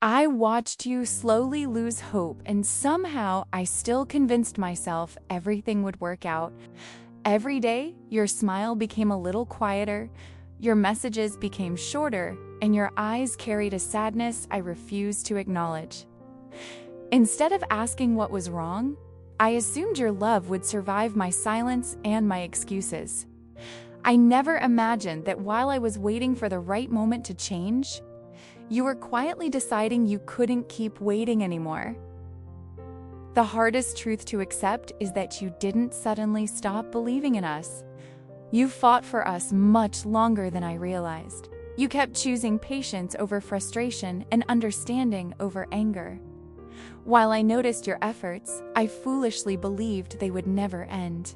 I watched you slowly lose hope, and somehow I still convinced myself everything would work out. Every day, your smile became a little quieter, your messages became shorter, and your eyes carried a sadness I refused to acknowledge. Instead of asking what was wrong, I assumed your love would survive my silence and my excuses. I never imagined that while I was waiting for the right moment to change, you were quietly deciding you couldn't keep waiting anymore. The hardest truth to accept is that you didn't suddenly stop believing in us. You fought for us much longer than I realized. You kept choosing patience over frustration and understanding over anger. While I noticed your efforts, I foolishly believed they would never end.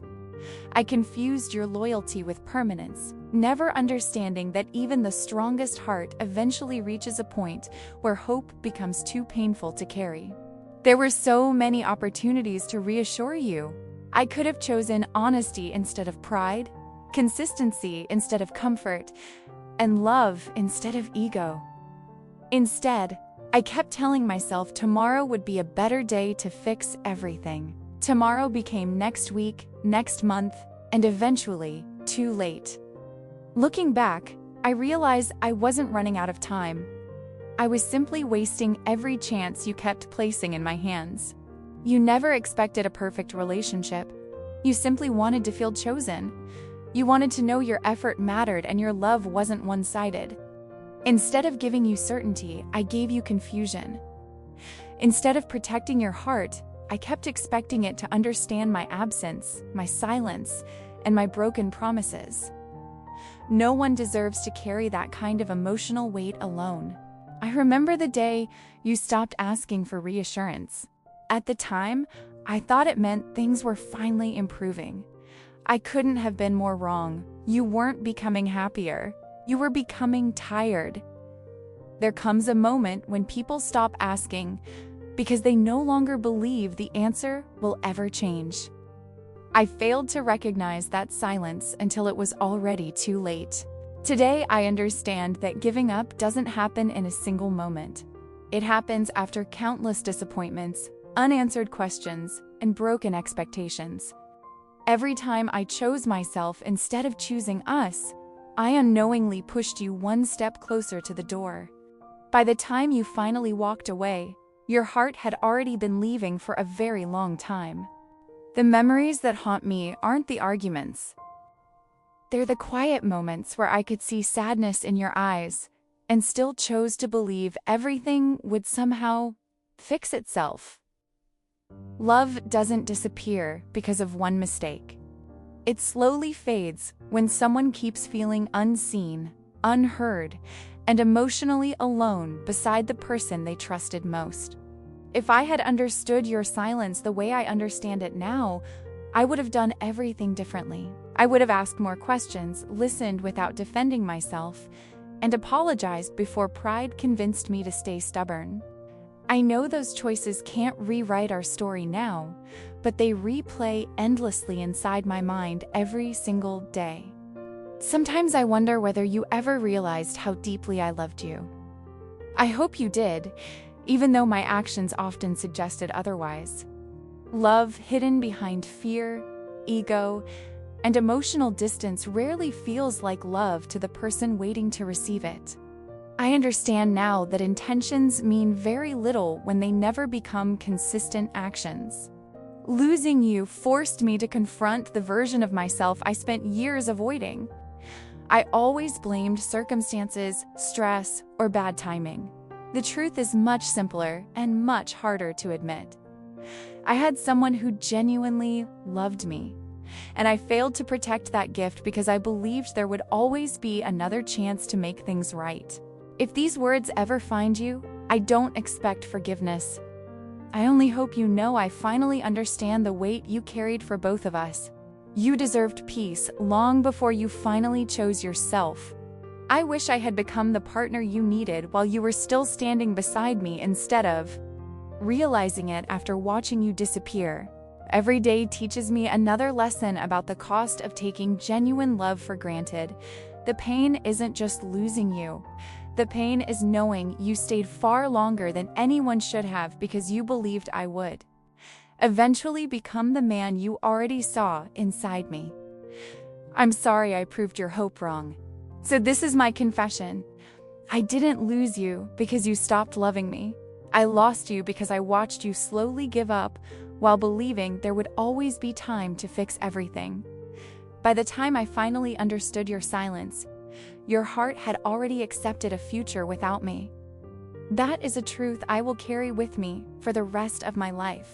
I confused your loyalty with permanence, never understanding that even the strongest heart eventually reaches a point where hope becomes too painful to carry. There were so many opportunities to reassure you. I could have chosen honesty instead of pride, consistency instead of comfort, and love instead of ego. Instead, I kept telling myself tomorrow would be a better day to fix everything. Tomorrow became next week, next month, and eventually, too late. Looking back, I realized I wasn't running out of time. I was simply wasting every chance you kept placing in my hands. You never expected a perfect relationship. You simply wanted to feel chosen. You wanted to know your effort mattered and your love wasn't one-sided. Instead of giving you certainty, I gave you confusion. Instead of protecting your heart, I kept expecting it to understand my absence, my silence, and my broken promises. No one deserves to carry that kind of emotional weight alone. I remember the day you stopped asking for reassurance. At the time, I thought it meant things were finally improving. I couldn't have been more wrong. You weren't becoming happier. You were becoming tired. There comes a moment when people stop asking because they no longer believe the answer will ever change. I failed to recognize that silence until it was already too late. Today, I understand that giving up doesn't happen in a single moment. It happens after countless disappointments, unanswered questions, and broken expectations. Every time I chose myself instead of choosing us, I unknowingly pushed you one step closer to the door. By the time you finally walked away, your heart had already been leaving for a very long time. The memories that haunt me aren't the arguments. They're the quiet moments where I could see sadness in your eyes and still chose to believe everything would somehow fix itself. Love doesn't disappear because of one mistake. It slowly fades when someone keeps feeling unseen, unheard, and emotionally alone beside the person they trusted most. If I had understood your silence the way I understand it now, I would have done everything differently. I would have asked more questions, listened without defending myself, and apologized before pride convinced me to stay stubborn. I know those choices can't rewrite our story now, but they replay endlessly inside my mind every single day. Sometimes I wonder whether you ever realized how deeply I loved you. I hope you did, even though my actions often suggested otherwise. Love hidden behind fear, ego, and emotional distance rarely feels like love to the person waiting to receive it. I understand now that intentions mean very little when they never become consistent actions. Losing you forced me to confront the version of myself I spent years avoiding. I always blamed circumstances, stress, or bad timing. The truth is much simpler and much harder to admit. I had someone who genuinely loved me, and I failed to protect that gift because I believed there would always be another chance to make things right. If these words ever find you, I don't expect forgiveness. I only hope you know I finally understand the weight you carried for both of us. You deserved peace long before you finally chose yourself. I wish I had become the partner you needed while you were still standing beside me instead of realizing it after watching you disappear. Every day teaches me another lesson about the cost of taking genuine love for granted. The pain isn't just losing you. The pain is knowing you stayed far longer than anyone should have because you believed I would eventually become the man you already saw inside me. I'm sorry I proved your hope wrong. So this is my confession. I didn't lose you because you stopped loving me. I lost you because I watched you slowly give up while believing there would always be time to fix everything. By the time I finally understood your silence, your heart had already accepted a future without me. That is a truth I will carry with me for the rest of my life.